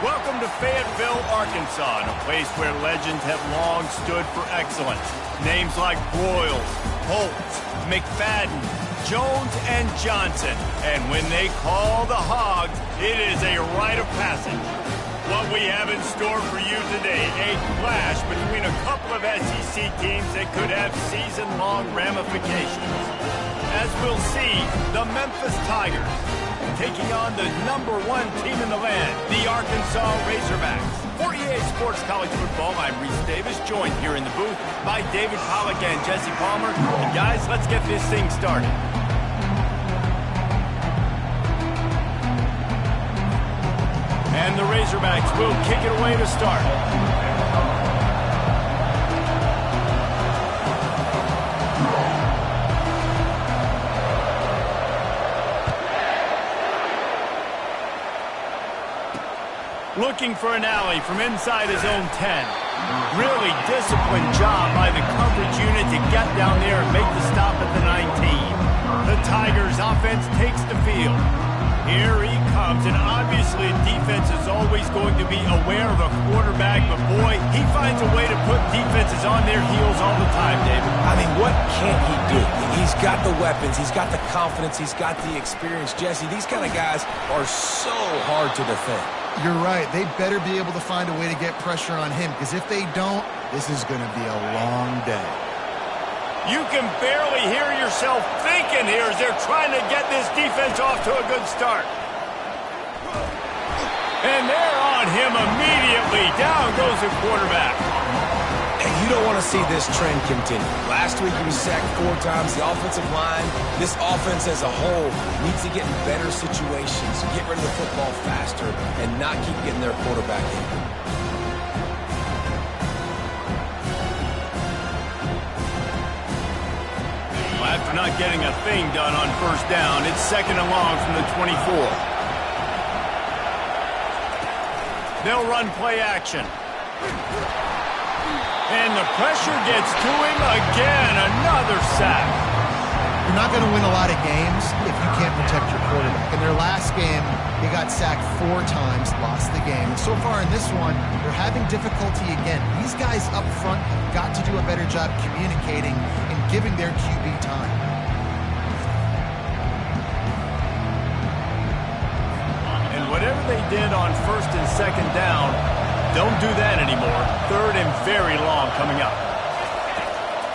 Welcome to Fayetteville, Arkansas, a place where legends have long stood for excellence. Names like Broyles, Holtz, McFadden, Jones, and Johnson. And when they call the Hogs, it is a rite of passage. What we have in store for you today, a clash between a couple of SEC teams that could have season-long ramifications. As we'll see, the Memphis Tigers taking on the #1 team in the land, the Arkansas Razorbacks. For EA Sports College Football, I'm Reese Davis, joined here in the booth by David Pollack and Jesse Palmer. And guys, let's get this thing started. And the Razorbacks will kick it away to start. Looking for an alley from inside his own 10. Really disciplined job by the coverage unit to get down there and make the stop at the 19. The Tigers offense takes the field. Here he comes, and obviously defense is always going to be aware of a quarterback, but boy, he finds a way to put defenses on their heels all the time, David. I mean, what can't he do? He's got the weapons, he's got the confidence, he's got the experience. Jesse, these kind of guys are so hard to defend. You're right. They better be able to find a way to get pressure on him, because if they don't, this is going to be a long day. You can barely hear yourself thinking here as they're trying to get this defense off to a good start. And they're on him immediately. Down goes the quarterback. And you don't want to see this trend continue. Last week he was sacked 4 times. The offensive line, this offense as a whole, needs to get in better situations, get rid of the football faster, and not keep getting their quarterback in. Well, after not getting a thing done on first down, it's 2nd and long from the 24. They'll run play action. And the pressure gets to him again. Another sack. You're not going to win a lot of games if you can't protect your quarterback. In their last game, they got sacked 4 times, lost the game. So far in this one, they're having difficulty again. These guys up front have got to do a better job communicating and giving their QB time. And whatever they did on 1st and 2nd down, don't do that anymore. 3rd and very long coming up.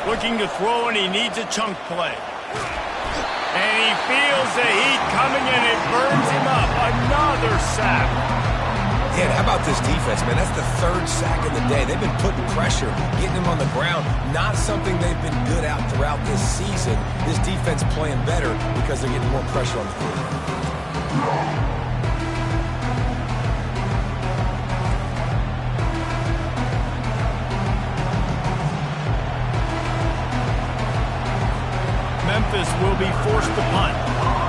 Looking to throw, and he needs a chunk play. And he feels the heat coming, and it burns him up. Another sack. Yeah, how about this defense, man? That's the 3rd sack of the day. They've been putting pressure, getting him on the ground. Not something they've been good at throughout this season. This defense playing better because they're getting more pressure on the field. Memphis will be forced to punt.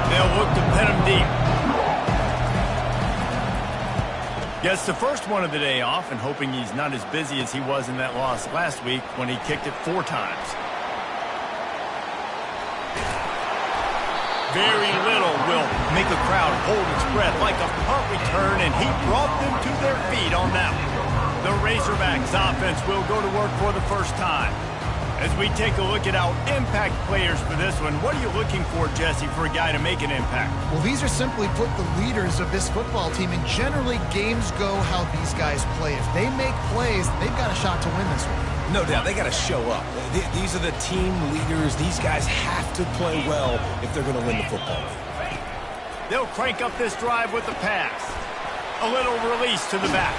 They'll look to pin him deep. Gets the first one of the day off, and hoping he's not as busy as he was in that loss last week when he kicked it 4 times. Very little will make a crowd hold its breath like a punt return, and he brought them to their feet on that one. The Razorbacks offense will go to work for the first time. As we take a look at our impact players for this one, what are you looking for, Jesse, for a guy to make an impact? Well, these are simply put the leaders of this football team, and generally games go how these guys play. If they make plays, they've got a shot to win this one. No doubt, they got to show up. These are the team leaders. These guys have to play well if they're going to win the football game. They'll crank up this drive with the pass. A little release to the back.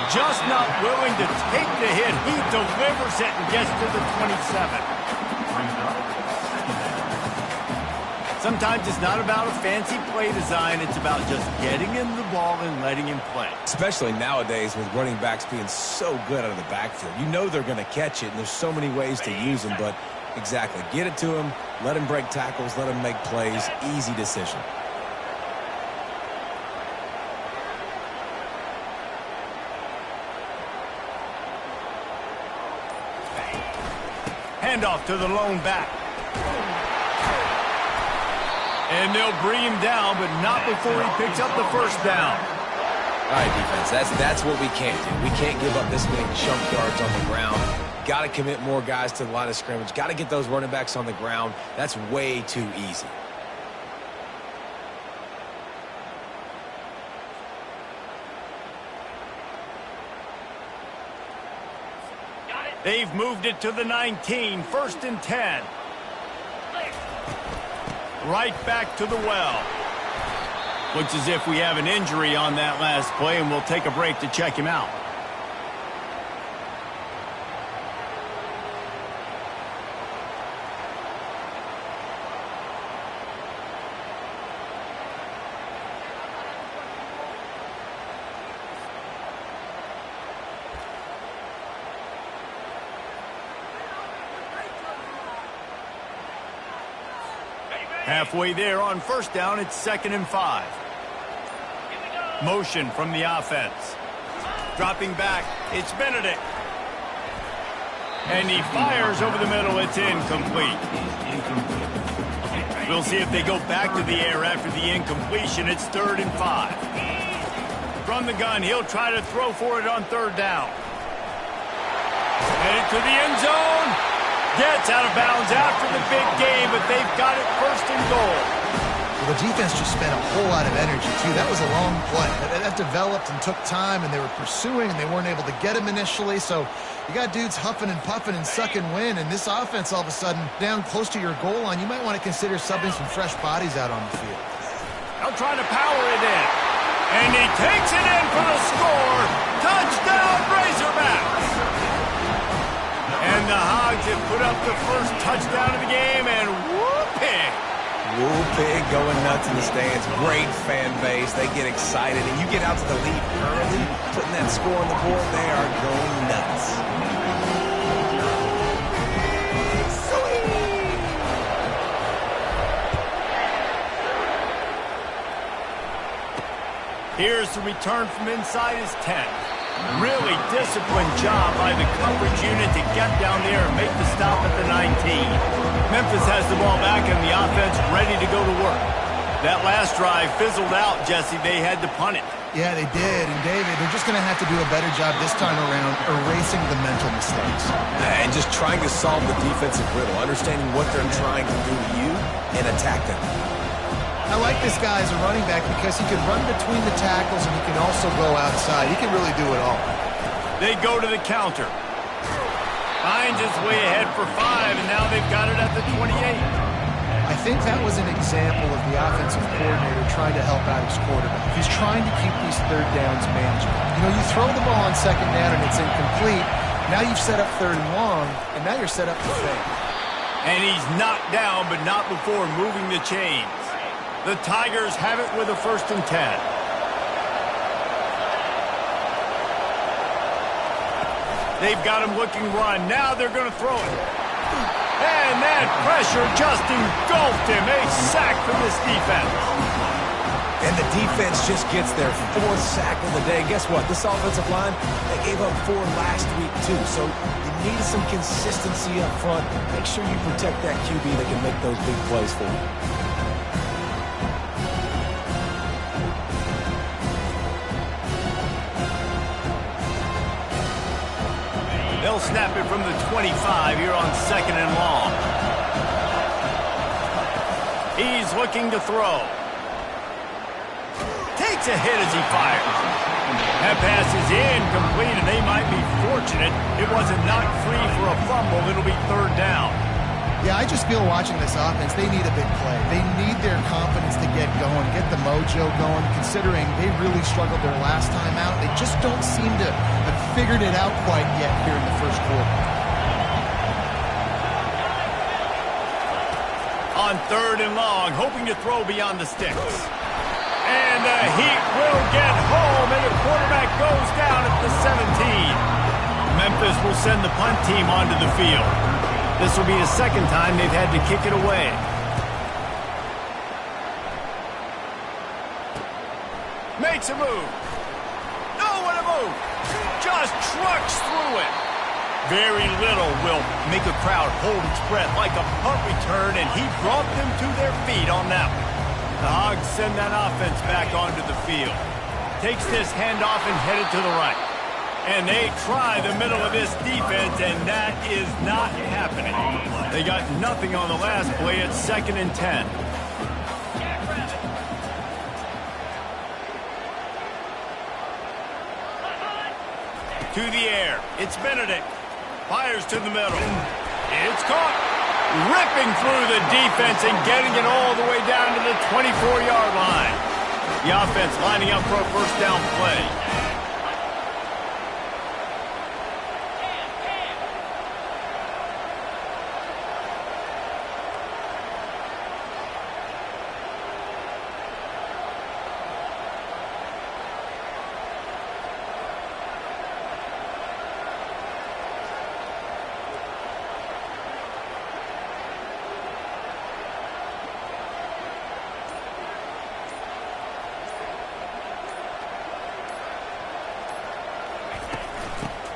Just not willing to take the hit. He delivers it and gets to the 27. Sometimes it's not about a fancy play design. It's about just getting him the ball and letting him play. Especially nowadays with running backs being so good out of the backfield. You know they're going to catch it, and there's so many ways to use them. But exactly, get it to him, let him break tackles, let him make plays. Easy decision. Handoff to the lone back. And they'll bring him down, but not before he picks up the first down. All right, defense, that's what we can't do. We can't give up this many chunk yards on the ground. Got to commit more guys to the line of scrimmage. Got to get those running backs on the ground. That's way too easy. They've moved it to the 19, 1st and 10. Right back to the well. Looks as if we have an injury on that last play, and we'll take a break to check him out. Halfway there on 1st down, it's 2nd and 5. Motion from the offense. Dropping back, it's Benedict. And he fires over the middle, it's incomplete. We'll see if they go back to the air after the incompletion. It's 3rd and 5. From the gun, he'll try to throw for it on 3rd down. Headed to the end zone. Gets out of bounds after the big game, but they've got it 1st and goal. Well, the defense just spent a whole lot of energy, too. That was a long play. That developed and took time, and they were pursuing, and they weren't able to get him initially. So you got dudes huffing and puffing and sucking wind, and this offense all of a sudden down close to your goal line. You might want to consider subbing some fresh bodies out on the field. They'll try to power it in. And he takes it in for the score. Touchdown, Razorbacks! And the Hogs have put up the first touchdown of the game, and whoop-pig. Whoop-pig going nuts in the stands. Great fan base. They get excited, and you get out to the lead early, putting that score on the board. They are going nuts. Here's the return from inside his 10. Really disciplined job by the coverage unit to get down there and make the stop at the 19. Memphis has the ball back and the offense ready to go to work. That last drive fizzled out, Jesse. They had to punt it. Yeah, they did. And, David, they're just going to have to do a better job this time around erasing the mental mistakes. And just trying to solve the defensive riddle, understanding what they're trying to do to you and attack them. I like this guy as a running back because he can run between the tackles and he can also go outside. He can really do it all. They go to the counter. Finds his way ahead for 5, and now they've got it at the 28. I think that was an example of the offensive coordinator trying to help out his quarterback. He's trying to keep these 3rd downs manageable. You know, you throw the ball on 2nd down and it's incomplete. Now you've set up 3rd and long, and now you're set up to fail. And he's knocked down, but not before moving the chains. The Tigers have it with a 1st and 10. They've got him looking run. Now they're going to throw it. And that pressure just engulfed him. A sack from this defense. And the defense just gets their 4th sack of the day. Guess what? This offensive line, they gave up 4 last week, too. So you need some consistency up front. Make sure you protect that QB that can make those big plays for you. They'll snap it from the 25 here on 2nd and long. He's looking to throw. Takes a hit as he fires. That pass is incomplete, and they might be fortunate it wasn't knocked free for a fumble. It'll be 3rd down. Yeah, I just feel watching this offense, they need a big play. They need their confidence to get going, get the mojo going, considering they really struggled their last time out. They just don't seem to have figured it out quite yet here in the 1st quarter. On 3rd and long, hoping to throw beyond the sticks. And the Heat will get home, and the quarterback goes down at the 17. Memphis will send the punt team onto the field. This will be the 2nd time they've had to kick it away. Makes a move. Oh, what a move. Just trucks through it. Very little will make a crowd hold its breath like a punt return, and he brought them to their feet on that one. The Hogs send that offense back onto the field. takes this handoff and headed to the right. And they try the middle of this defense, and that is not happening. They got nothing on the last play. It's 2nd and 10. To the air. It's Benedict. Fires to the middle. It's caught. Ripping through the defense and getting it all the way down to the 24-yard line. The offense lining up for a first down play.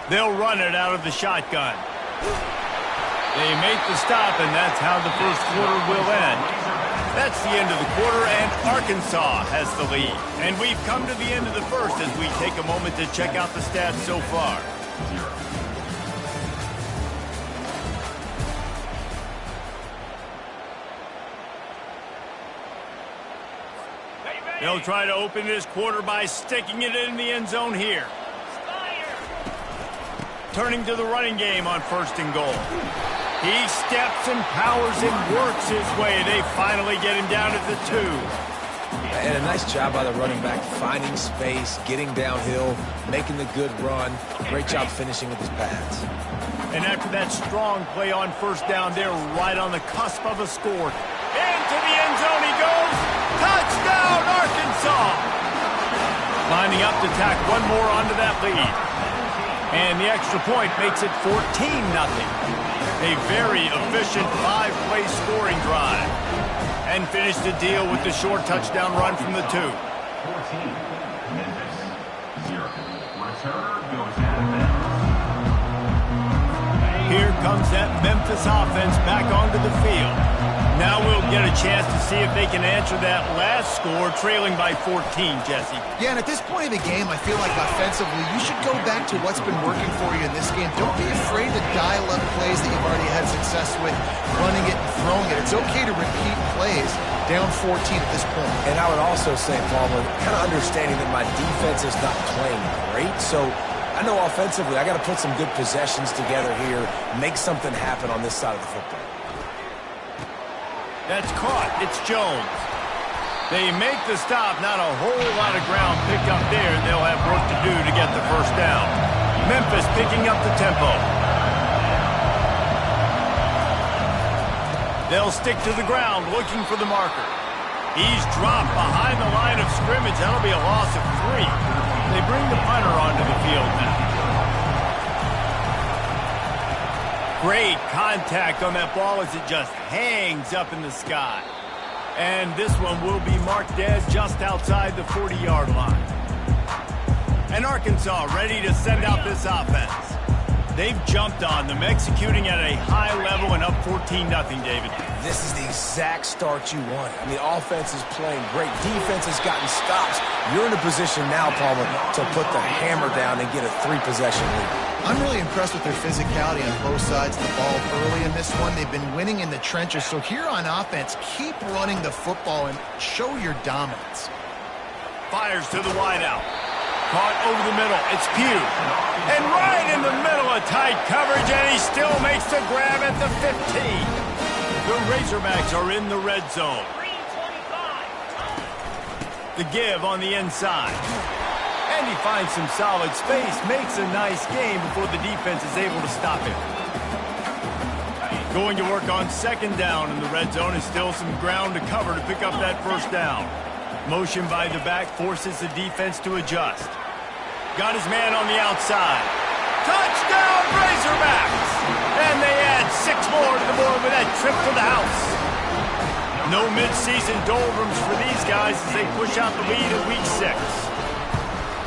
They'll run it out of the shotgun. They make the stop, and that's how the first quarter will end. That's the end of the quarter, and Arkansas has the lead. And we've come to the end of the first as we take a moment to check out the stats so far. They'll try to open this quarter by sticking it in the end zone here. Turning to the running game on 1st and goal. He steps and powers and works his way. They finally get him down at the 2. And a nice job by the running back, finding space, getting downhill, making the good run. Great job finishing with his pads. And after that strong play on 1st down, they're right on the cusp of a score. Into the end zone he goes. Touchdown, Arkansas! Lining up to tack one more onto that lead. And the extra point makes it 14-0. A very efficient 5-play scoring drive. And finish the deal with the short touchdown run from the 2. 14, Memphis, 0. Returner goes out of bounds. Here comes that Memphis offense back onto the field. Now we'll get a chance to see if they can answer that last score, trailing by 14, Jesse. Yeah, and at this point of the game, I feel like offensively, you should go back to what's been working for you in this game. Don't be afraid to dial up plays that you've already had success with, running it and throwing it. It's okay to repeat plays down 14 at this point. And I would also say, Palmer, kind of understanding that my defense is not playing great, so I know offensively I got to put some good possessions together here, make something happen on this side of the football. That's caught. It's Jones. They make the stop. Not a whole lot of ground picked up there. They'll have work to do to get the first down. Memphis picking up the tempo. They'll stick to the ground looking for the marker. He's dropped behind the line of scrimmage. That'll be a loss of 3. They bring the punter onto the field now. Great contact on that ball as it just hangs up in the sky. And this one will be marked dead just outside the 40-yard line. And Arkansas ready to send out this offense. They've jumped on them, executing at a high level and up 14-0, David. This is the exact start you want. I mean, the offense is playing great. Defense has gotten stops. You're in a position now, Palmer, to put the hammer down and get a 3-possession lead. I'm really impressed with their physicality on both sides of the ball early in this one. They've been winning in the trenches. So here on offense, keep running the football and show your dominance. Fires to the wideout. Caught over the middle. It's Pugh. And right in the middle of tight coverage, and he still makes the grab at the 15. The Razorbacks are in the red zone. The give on the inside. And he finds some solid space, makes a nice game before the defense is able to stop him. Going to work on 2nd down in the red zone, and still some ground to cover to pick up that first down. Motion by the back forces the defense to adjust. Got his man on the outside. Touchdown, Razorbacks! And they add 6 more to the board with that trip to the house. No midseason doldrums for these guys as they push out the lead in week 6.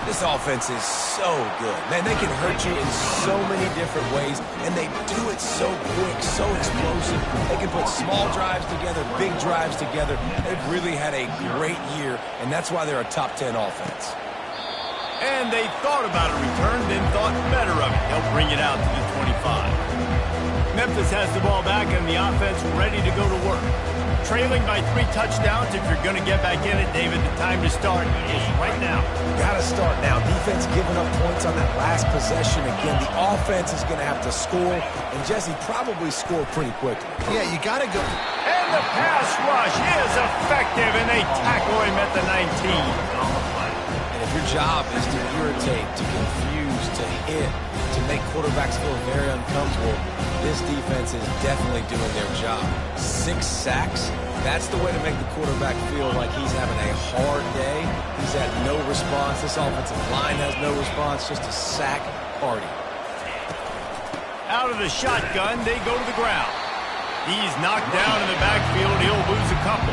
This offense is so good. Man, they can hurt you in so many different ways, and they do it so quick, so explosive. They can put small drives together, big drives together. They've really had a great year, and that's why they're a top 10 offense. And they thought about a return, then thought better of it. They'll bring it out to the 25. Memphis has the ball back and the offense ready to go to work. Trailing by 3 touchdowns. If you're going to get back in it, David, the time to start is right now. Got to start now. Defense giving up points on that last possession. Again, the offense is going to have to score, and Jesse probably score pretty quickly. Yeah, you got to go. And the pass rush is effective, and they tackle him at the 19. And if your job is to irritate, to confuse, to hit, to make quarterbacks feel very uncomfortable, this defense is definitely doing their job. 6 sacks, that's the way to make the quarterback feel like he's having a hard day. He's had no response. This offensive line has no response, just a sack party. Out of the shotgun, they go to the ground. He's knocked down in the backfield. He'll lose a couple.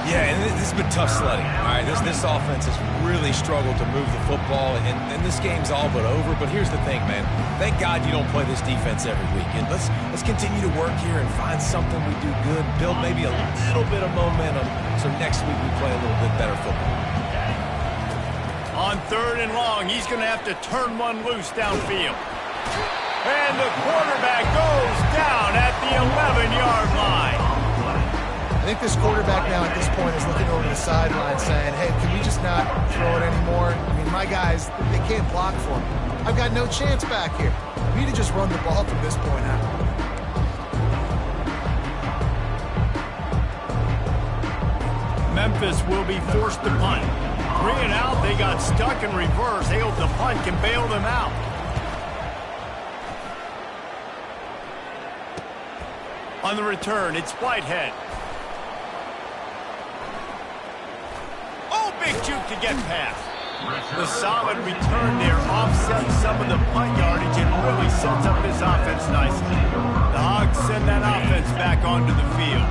Yeah, and this has been tough sledding. All right, this offense has really struggled to move the football, and this game's all but over. But here's the thing, man. Thank God you don't play this defense every week. And let's continue to work here and find something we do good, build maybe a little bit of momentum, so next week we play a little bit better football. On 3rd and long, he's going to have to turn one loose downfield. And the quarterback goes down at the 11-yard line. I think this quarterback now at this point is looking over the sideline saying, hey, can we just not throw it anymore? I mean, my guys, they can't block for me. I've got no chance back here. We need to just run the ball from this point out. Memphis will be forced to punt. 3 and out, they got stuck in reverse. They hope the punt can bail them out. On the return, it's Whitehead. Oh, big juke to get past. The solid return there offsets some of the punt yardage and really sets up this offense nicely. The Hogs send that offense back onto the field.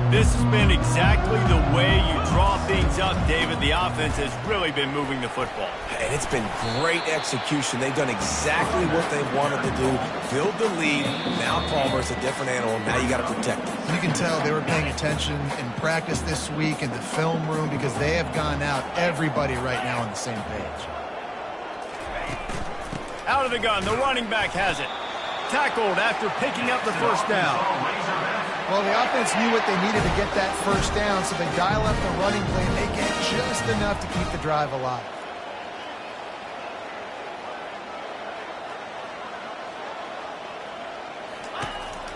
This has been exactly the way you draw things up, David. The offense has really been moving the football. And it's been great execution. They've done exactly what they wanted to do. Build the lead. Now Palmer's a different animal. Now you got to protect him. You can tell they were paying attention in practice this week in the film room because they have gone out, everybody right now on the same page. Out of the gun, the running back has it. Tackled after picking up the first down. Well, the offense knew what they needed to get that first down, so they dial up the running play and they get just enough to keep the drive alive.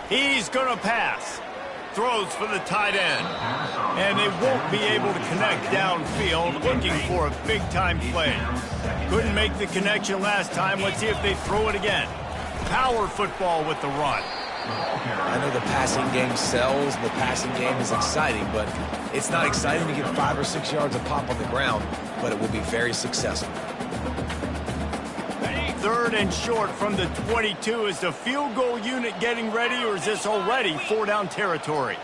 He's going to pass. Throws for the tight end. And they won't be able to connect downfield, looking for a big-time play. Couldn't make the connection last time. Let's see if they throw it again. Power football with the run. I know the passing game sells, and the passing game is exciting, but it's not exciting to get 5 or 6 yards of pop on the ground, but it will be very successful. 3rd and short from the 22. Is the field goal unit getting ready, or is this already 4-down territory?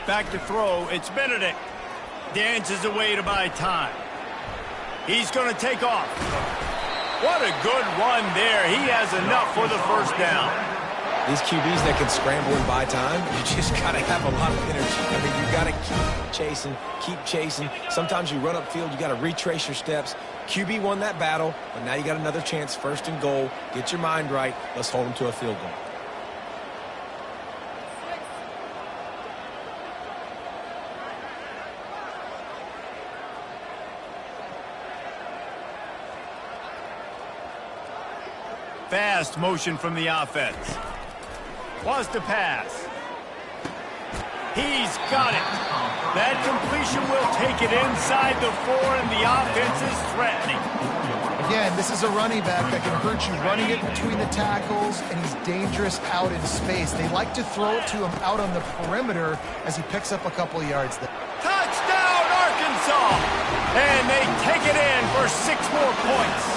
Back to throw, it's Benedict. Dances away to buy time. He's going to take off. What a good run there. He has enough for the first down. These QBs that can scramble and buy time, you just got to have a lot of energy. I mean, you got to keep chasing. Sometimes you run upfield, you got to retrace your steps. QB won that battle, but now you got another chance, 1st and goal. Get your mind right. Let's hold them to a field goal. Fast motion from the offense. Wants to pass. He's got it. That completion will take it inside the 4, and the offense is threatening. Again, this is a running back that can hurt you running it between the tackles, and he's dangerous out in space. They like to throw it to him out on the perimeter as he picks up a couple of yards there. Touchdown, Arkansas! And they take it in for 6 more points.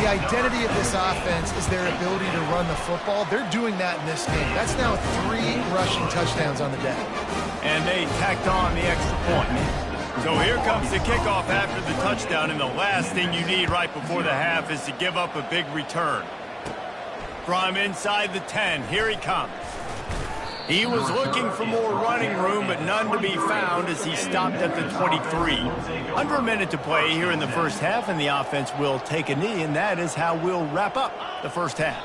The identity of this offense is their ability to run the football. They're doing that in this game. That's now 3 rushing touchdowns on the day. And they tacked on the extra point. So here comes the kickoff after the touchdown, and the last thing you need right before the half is to give up a big return. From inside the 10, here he comes. He was looking for more running room, but none to be found as he stopped at the 23. Under a minute to play here in the first half, and the offense will take a knee, and that is how we'll wrap up the first half.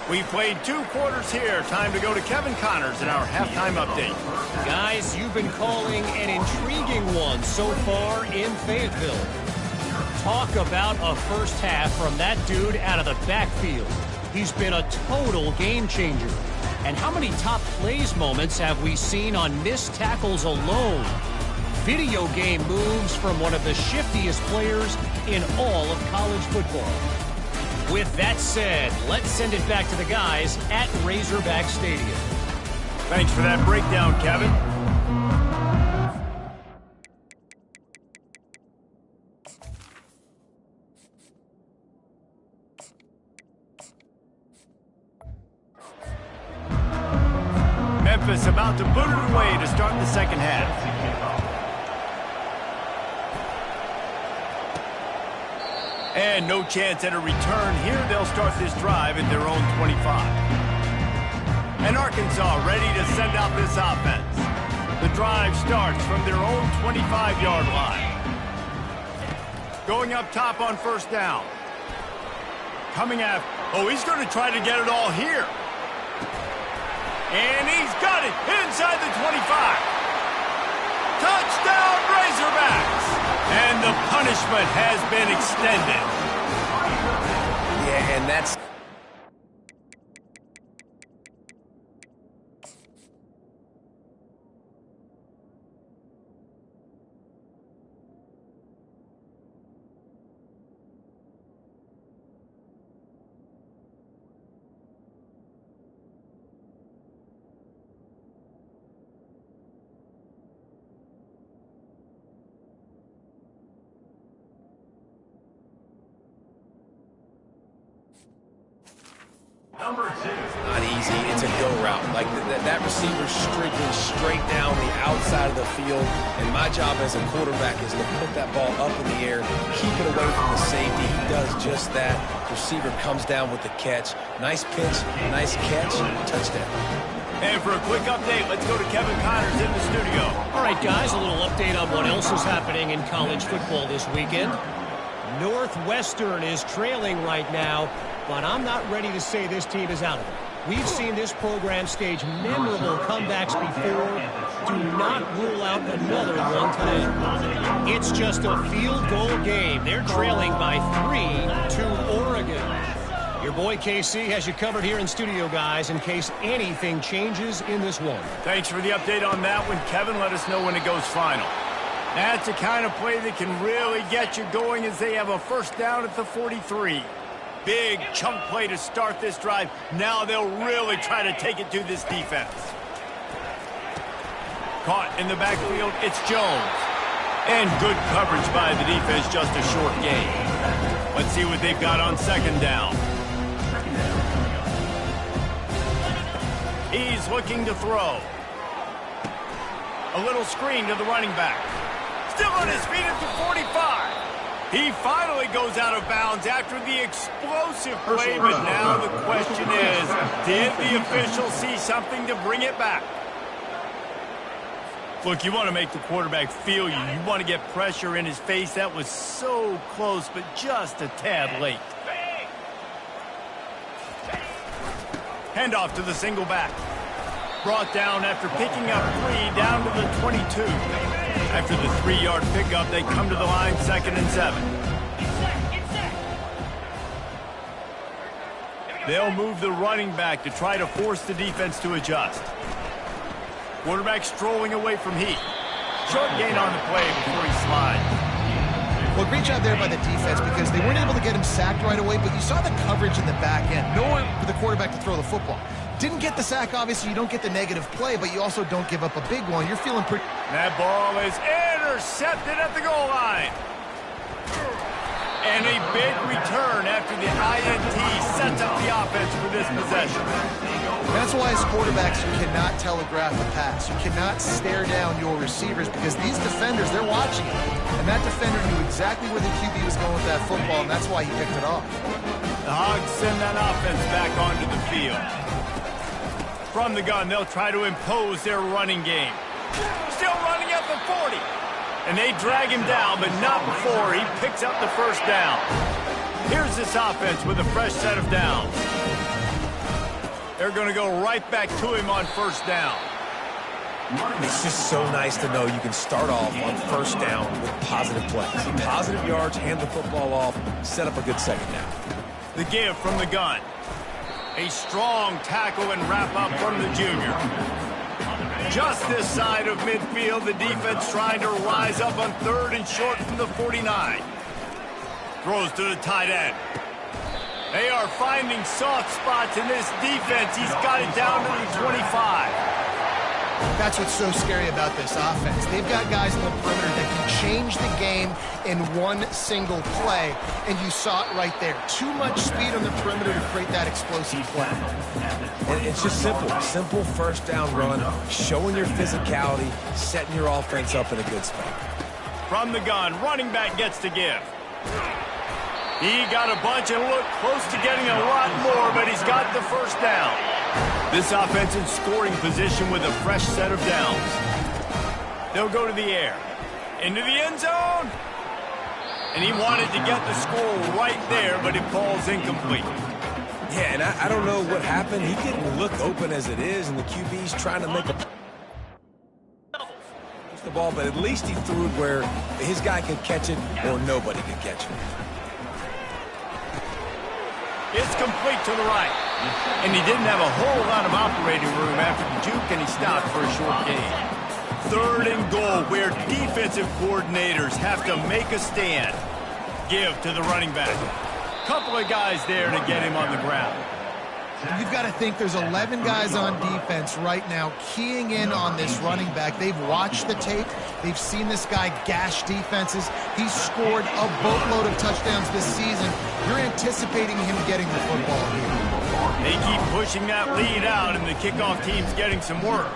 We played 2 quarters here. Time to go to Kevin Connors in our halftime update. Guys, you've been calling an intriguing one so far in Fayetteville. Talk about a first half from that dude out of the backfield. He's been a total game changer. And how many top plays moments have we seen on missed tackles alone? Video game moves from one of the shiftiest players in all of college football. With that said, let's send it back to the guys at Razorback Stadium. Thanks for that breakdown, Kevin. Memphis about to boot it away to start the second half. And no chance at a return here. They'll start this drive at their own 25. And Arkansas ready to send out this offense. The drive starts from their own 25-yard line. Going up top on first down. Coming after. Oh, he's going to try to get it all here. And he's got it inside the 25. Touchdown, Razorbacks! And the punishment has been extended. Yeah, and that's... Number 2. Not easy. It's a go route. Like that receiver's streaking straight down the outside of the field. And my job as a quarterback is to put that ball up in the air, keep it away from the safety. He does just that. Receiver comes down with the catch. Nice pitch, nice catch, touchdown. And for a quick update, let's go to Kevin Connors in the studio. All right, guys, a little update on what else is happening in college football this weekend. Northwestern is trailing right now, but I'm not ready to say this team is out of it. We've seen this program stage memorable comebacks before. Do not rule out another one today. It's just a field goal game. They're trailing by 3 to Oregon. Your boy KC has you covered here in studio, guys, in case anything changes in this one. Thanks for the update on that one, Kevin. Let us know when it goes final. That's the kind of play that can really get you going as they have a first down at the 43. Big chunk play to start this drive. Now they'll really try to take it to this defense. Caught in the backfield, it's Jones. And good coverage by the defense, just a short gain. Let's see what they've got on second down. He's looking to throw. A little screen to the running back. Still on his feet at the 45. He finally goes out of bounds after the explosive play, but now the question is, did the official see something to bring it back? Look, you want to make the quarterback feel you. You want to get pressure in his face. That was so close, but just a tad late. Handoff to the single back. Brought down after picking up 3 down to the 22. After the 3-yard pickup, they come to the line 2nd and 7. They'll move the running back to try to force the defense to adjust. Quarterback strolling away from heat. Short gain on the play before he slides. Well, great job there by the defense because they weren't able to get him sacked right away, but you saw the coverage in the back end. Nowhere for the quarterback to throw the football. Didn't get the sack, obviously. You don't get the negative play, but you also don't give up a big one. You're feeling pretty... That ball is intercepted at the goal line. And a big return after the INT sets up the offense for this possession. That's why as quarterbacks you cannot telegraph a pass. You cannot stare down your receivers because these defenders, they're watching it. And that defender knew exactly where the QB was going with that football, and that's why he picked it off. The Hogs send that offense back onto the field. From the gun, they'll try to impose their running game. Still running at the 40. And they drag him down, but not before he picks up the first down. Here's this offense with a fresh set of downs. They're going to go right back to him on first down. It's just so nice to know you can start off on first down with positive plays. Positive yards, hand the football off, set up a good second down. The give from the gun. A strong tackle and wrap-up from the junior. Just this side of midfield, the defense trying to rise up on third and short from the 49. Throws to the tight end. They are finding soft spots in this defense. He's got it down to the 25. That's what's so scary about this offense. They've got guys in the perimeter that can change the game in one single play, and you saw it right there. Too much speed on the perimeter to create that explosive play. And it's just simple. Simple first down run, showing your physicality, setting your offense up in a good spot. From the gun, running back gets to give. He got a bunch and looked close to getting a lot more, but he's got the first down. This offense in scoring position with a fresh set of downs. They'll go to the air. Into the end zone. And he wanted to get the score right there, but it falls incomplete. Yeah, and I don't know what happened. He didn't look open as it is, and the QB's trying to make a the ball, but at least he threw it where his guy could catch it or nobody could catch it. It's complete to the right. And he didn't have a whole lot of operating room after the juke, and he stopped for a short gain. Third and goal, where defensive coordinators have to make a stand. Give to the running back. Couple of guys there to get him on the ground. You've got to think there's 11 guys on defense right now keying in on this running back. They've watched the tape. They've seen this guy gash defenses. He's scored a boatload of touchdowns this season. You're anticipating him getting the football here. They keep pushing that lead out, and the kickoff team's getting some work.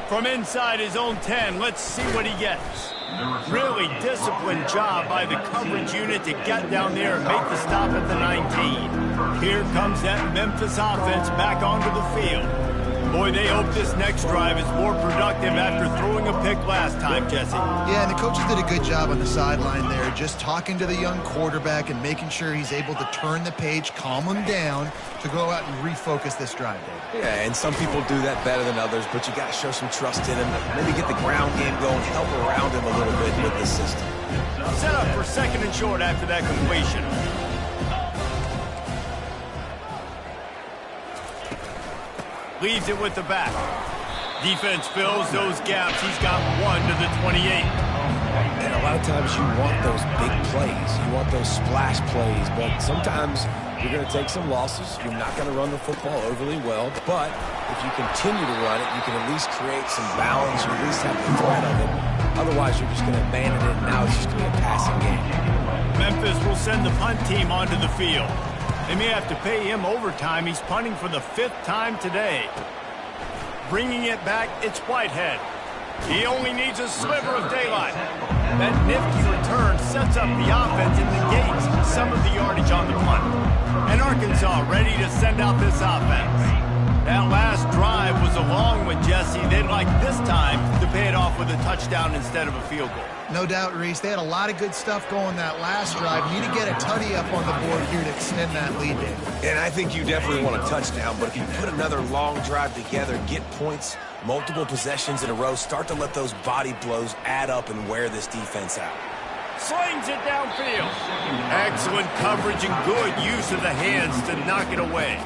From inside his own 10, let's see what he gets. Really disciplined job by the coverage unit to get down there and make the stop at the 19. Here comes that Memphis offense back onto the field. Boy, they hope this next drive is more productive after throwing a pick last time, Jesse. Yeah, and the coaches did a good job on the sideline there, just talking to the young quarterback and making sure he's able to turn the page, calm him down, to go out and refocus this drive, Dave. Yeah, and some people do that better than others, but you got to show some trust in him. Maybe get the ground game going, help around him a little bit with the system. Set up for second and short after that completion. Leaves it with the back. Defense fills those gaps. He's got one to the 28. And a lot of times you want those big plays. You want those splash plays, but sometimes you're going to take some losses. You're not going to run the football overly well, but if you continue to run it, you can at least create some balance. You at least have the threat of it. Otherwise, you're just going to abandon it, and now it's just going to be a passing game. Memphis will send the punt team onto the field. They may have to pay him overtime. He's punting for the 5th time today. Bringing it back, it's Whitehead. He only needs a sliver of daylight. That nifty return sets up the offense and negates some of the yardage on the punt. And Arkansas ready to send out this offense. That last drive was a long one, Jesse. They'd like this time to pay it off with a touchdown instead of a field goal. No doubt, Reese. They had a lot of good stuff going that last drive. You need to get a tutty up on the board here to extend that lead, Dave. And I think you definitely want a touchdown, but if you put another long drive together, get points, multiple possessions in a row, start to let those body blows add up and wear this defense out. Slings it downfield. Excellent coverage and good use of the hands to knock it away.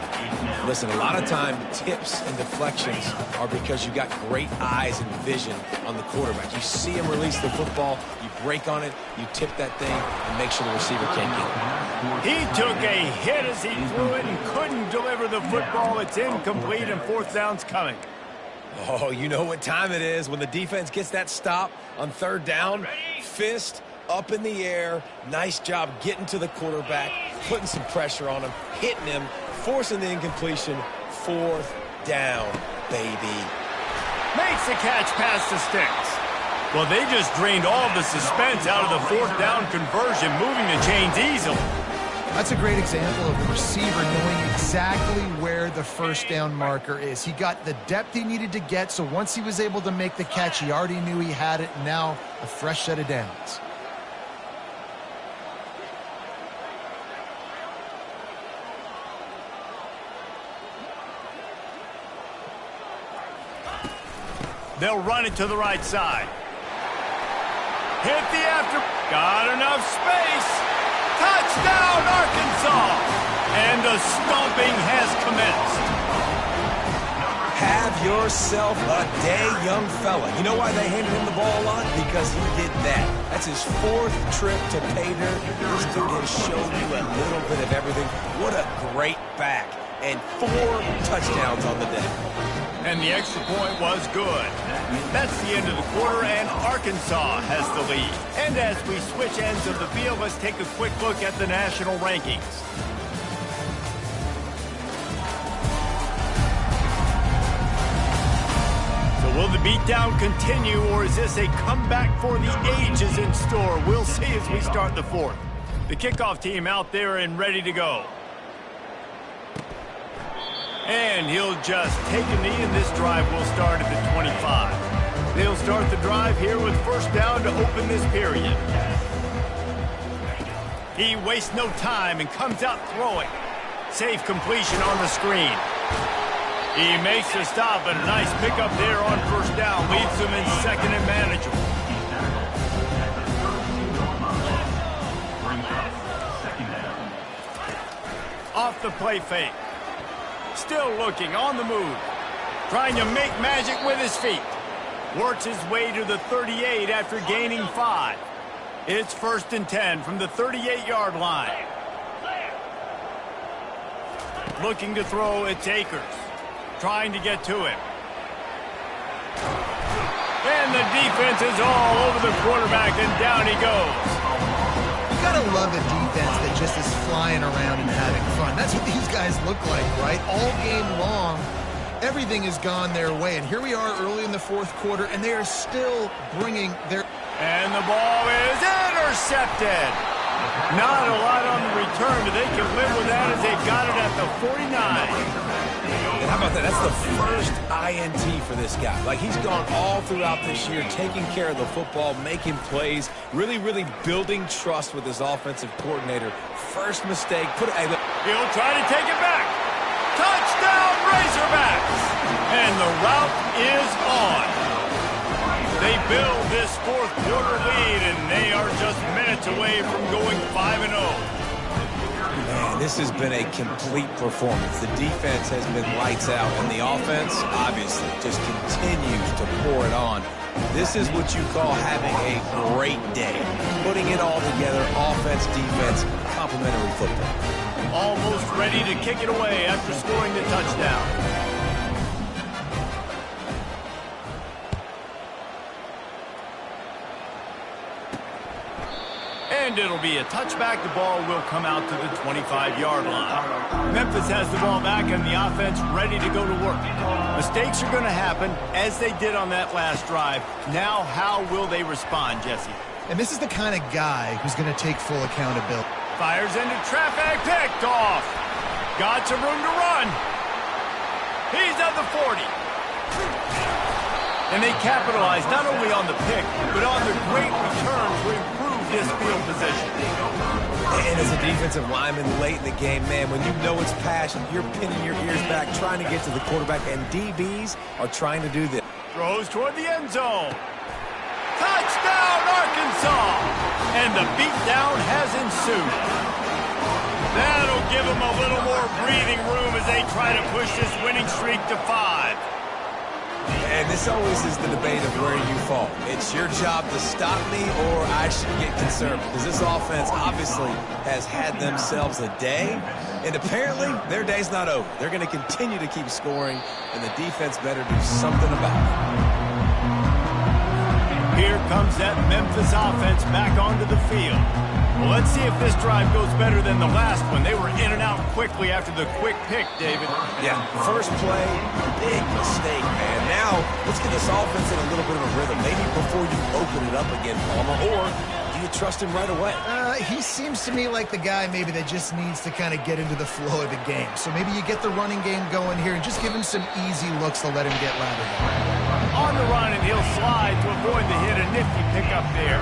Listen, a lot of time, tips and deflections are because you got great eyes and vision on the quarterback. You see him release the football, you break on it, you tip that thing, and make sure the receiver can't get it. He took a hit as he threw it and couldn't deliver the football. It's incomplete, and 4th down's coming. Oh, you know what time it is when the defense gets that stop on 3rd down. Fist up in the air. Nice job getting to the quarterback, putting some pressure on him, hitting him, forcing the incompletion. 4th down, baby. Makes the catch past the sticks. Well, they just drained all of the suspense out of the 4th down conversion, moving the chains easily. That's a great example of the receiver knowing exactly where the first down marker is. He got the depth he needed to get, so once he was able to make the catch, he already knew he had it. Now, a fresh set of downs. They'll run it to the right side. Hit the after. Got enough space. Touchdown, Arkansas! And the stomping has commenced. Have yourself a day, young fella. You know why they handed him the ball a lot? Because he did that. That's his 4th trip to pay dirt. This dude has shown you a little bit of everything. What a great back. And 4 touchdowns on the day. And the extra point was good. That's the end of the quarter, and Arkansas has the lead. And as we switch ends of the field, let's take a quick look at the national rankings. So will the beatdown continue, or is this a comeback for the ages in store? We'll see as we start the 4th. The kickoff team out there and ready to go. And he'll just take a knee, and this drive will start at the 25. They'll start the drive here with first down to open this period. He wastes no time and comes out throwing. Safe completion on the screen. He makes a stop, and a nice pickup there on first down. Leaves him in 2nd and manageable. Off the play fake. Still looking, on the move. Trying to make magic with his feet. Works his way to the 38 after gaining 5. It's 1st and 10 from the 38-yard line. Looking to throw, it's Akers. Trying to get to him. And the defense is all over the quarterback, and down he goes. You gotta love a defense that just is flying around and having fun. That's what these guys look like, right? All game long, everything has gone their way. And here we are early in the 4th quarter, and they are still bringing their... And the ball is intercepted. Not a lot on the return, but they can live with that as they got it at the 49. And how about that? That's the first INT for this guy. Like, he's gone all throughout this year, taking care of the football, making plays, really building trust with his offensive coordinator. First mistake. He'll try to take it back. Touchdown, Razorbacks! And the route is on. They build this 4th quarter lead, and they are just minutes away from going 5-0. Man, this has been a complete performance. The defense has been lights out, and the offense, obviously, just continues to pour it on. This is what you call having a great day. Putting it all together, offense, defense, complementary football. Almost ready to kick it away after scoring the touchdown. And it'll be a touchback. The ball will come out to the 25-yard line. Memphis has the ball back, and the offense ready to go to work. Mistakes are going to happen, as they did on that last drive. Now, how will they respond, Jesse? And this is the kind of guy who's going to take full accountability. Fires into traffic, picked off. Got some room to run. He's at the 40. And they capitalize not only on the pick, but on the great return to improve his field position. And as a defensive lineman late in the game, man, when you know it's passion, you're pinning your ears back, trying to get to the quarterback, and DBs are trying to do this. Throws toward the end zone. Touchdown, Arkansas! And the beatdown has ensued. That'll give them a little more breathing room as they try to push this winning streak to 5. And this always is the debate of where you fall. It's your job to stop me, or I should get concerned. Because this offense obviously has had themselves a day, and apparently their day's not over. They're going to continue to keep scoring, and the defense better do something about it. here comes that Memphis offense back onto the field. Well, let's see if this drive goes better than the last one. They were in and out quickly after the quick pick, David. Yeah, first play, big mistake, man. Now, let's get this offense in a little bit of a rhythm. Maybe before you open it up again, Palmer, or do you trust him right away? He seems to me like the guy maybe that just needs to kind of get into the flow of the game. So maybe you get the running game going here and just give him some easy looks to let him get lathered up. On the run, and he'll slide to avoid the hit. A nifty pickup there.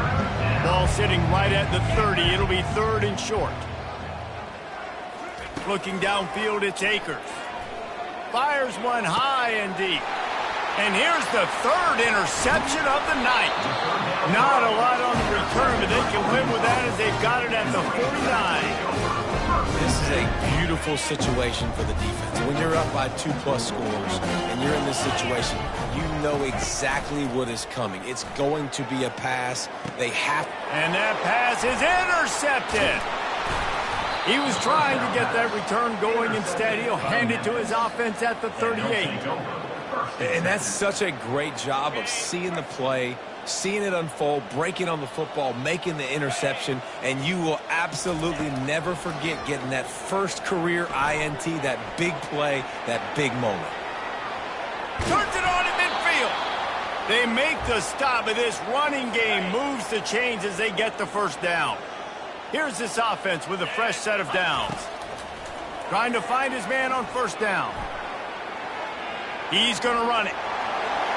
Ball sitting right at the 30. It'll be 3rd and short. Looking downfield, it's Akers. Fires one high and deep. And here's the 3rd interception of the night. Not a lot on the return, but they can win with that as they've got it at the 49. This is a beautiful situation for the defense. When you're up by 2+ scores and you're in this situation, you know exactly what is coming. It's going to be a pass. They have. And that pass is intercepted. He was trying to get that return going. Instead, he'll hand it to his offense at the 38. And that's such a great job of seeing the play, seeing it unfold, breaking on the football, making the interception, and you will absolutely never forget getting that first career INT, that big play, that big moment. Turns it on in midfield. They make the stop, but this running game moves the chains as they get the first down. Here's this offense with a fresh set of downs. Trying to find his man on first down. He's going to run it.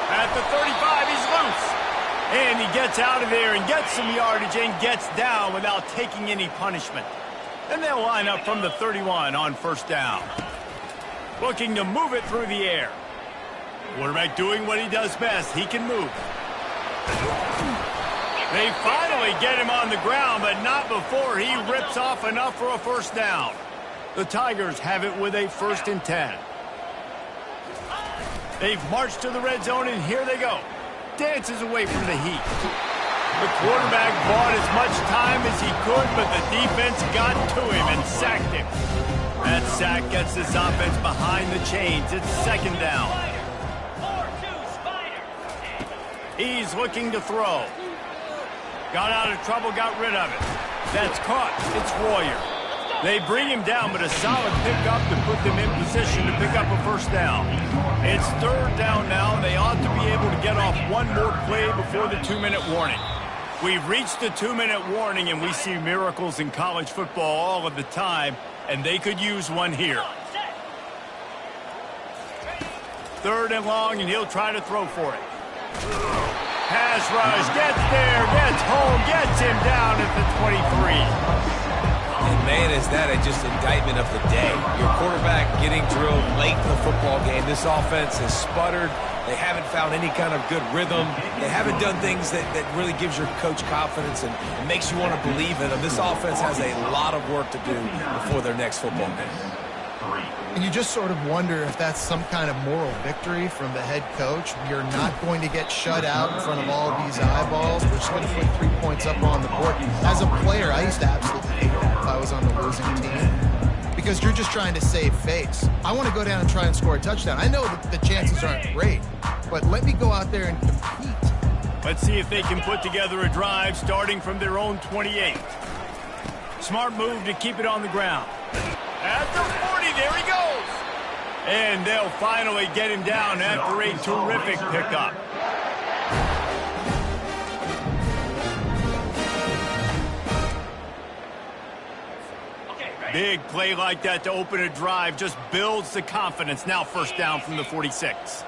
At the 35, he's loose. And he gets out of there and gets some yardage and gets down without taking any punishment. And they'll line up from the 31 on first down. Looking to move it through the air. Quarterback doing what he does best. He can move. They finally get him on the ground, but not before he rips off enough for a first down. The Tigers have it with a 1st and 10. They've marched to the red zone, and here they go. Dances away from the heat. The quarterback bought as much time as he could, but the defense got to him and sacked him. That sack gets this offense behind the chains. It's 2nd down. He's looking to throw. Got out of trouble, got rid of it. That's caught. It's Royer. They bring him down, but a solid pickup to put them in position to pick up a first down. It's 3rd down now. They ought to be able to get off one more play before the 2-minute warning. We've reached the 2-minute warning, and we see miracles in college football all of the time, and they could use one here. 3rd and long, and he'll try to throw for it. Pass rush, gets there, gets home, gets him down at the 23. And, man, is that just indictment of the day. Your quarterback getting drilled late in the football game. This offense has sputtered. They haven't found any kind of good rhythm. They haven't done things that really gives your coach confidence and makes you want to believe in them. This offense has a lot of work to do before their next football game. And you just sort of wonder if that's some kind of moral victory from the head coach. You're not going to get shut out in front of all of these eyeballs. We're just going to put 3 points up on the board. As a player, I used to absolutely hate that if I was on the losing team, because you're just trying to save face. I want to go down and try and score a touchdown. I know that the chances aren't great, but let me go out there and compete. Let's see if they can put together a drive starting from their own 28. Smart move to keep it on the ground. At the 40, there he goes. And they'll finally get him down after a terrific pickup. Big play like that to open a drive just builds the confidence. Now 1st down from the 46.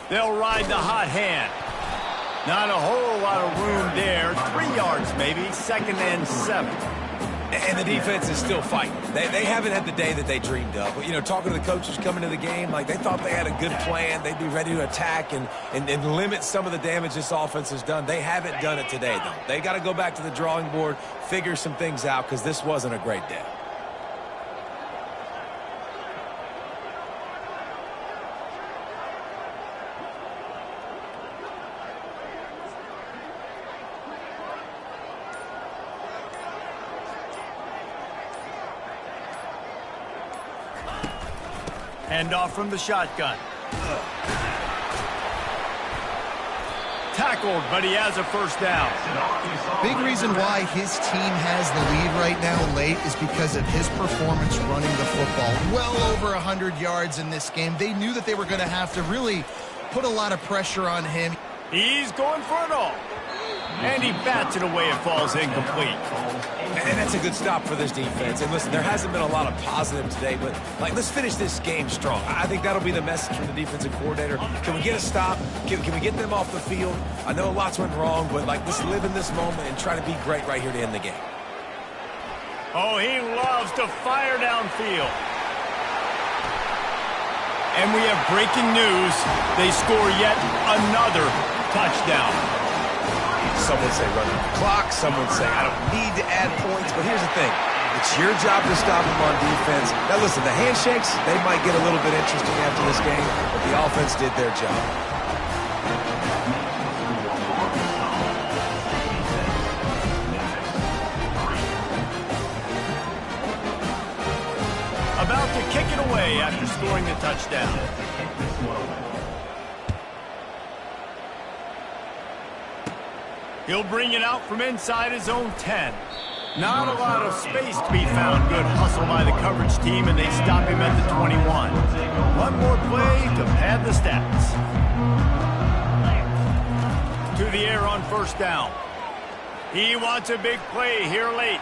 They'll ride the hot hand. Not a whole lot of room there. 3 yards maybe. 2nd and 7. And the defense is still fighting. They haven't had the day that they dreamed of. But, you know, talking to the coaches coming to the game, like they thought they had a good plan. They'd be ready to attack and limit some of the damage this offense has done. They haven't done it today, though. They got to go back to the drawing board, figure some things out, because this wasn't a great day. Hand off from the shotgun. Tackled, but he has a first down. Big reason why his team has the lead right now late is because of his performance running the football. Well over 100 yards in this game. They knew that they were going to have to really put a lot of pressure on him. He's going for it all. And he bats it away. It falls incomplete. And that's a good stop for this defense. And listen, there hasn't been a lot of positive today, but let's finish this game strong. I think that'll be the message from the defensive coordinator. Can we get a stop? Can we get them off the field? I know lots went wrong, but let's live in this moment and try to be great right here to end the game. Oh, he loves to fire downfield. And we have breaking news. They score yet another touchdown. Some would say run the clock. Some would say I don't need to add points. But here's the thing. It's your job to stop them on defense. Now, listen, the handshakes, they might get a little bit interesting after this game, but the offense did their job. About to kick it away after scoring the touchdown. He'll bring it out from inside his own 10. Not a lot of space to be found. Good hustle by the coverage team, and they stop him at the 21. One more play to pad the stats. To the air on first down. He wants a big play here late.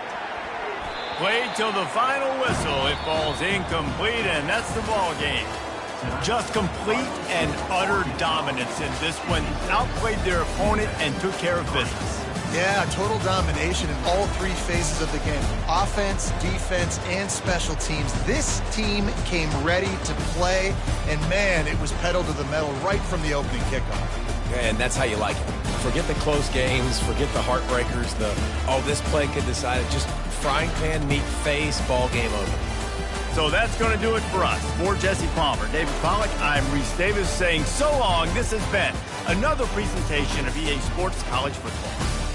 Played till the final whistle. It falls incomplete, and that's the ball game. Just complete and utter dominance in this one. Outplayed their opponent and took care of business. Yeah, total domination in all three phases of the game. Offense, defense, and special teams. This team came ready to play, and man, it was pedal to the metal right from the opening kickoff. And that's how you like it. Forget the close games, forget the heartbreakers, this play could decide it. Just frying pan, meat face, ball game over. So that's going to do it for us. For Jesse Palmer, David Pollack, I'm Reese Davis saying so long. This has been another presentation of EA Sports College Football.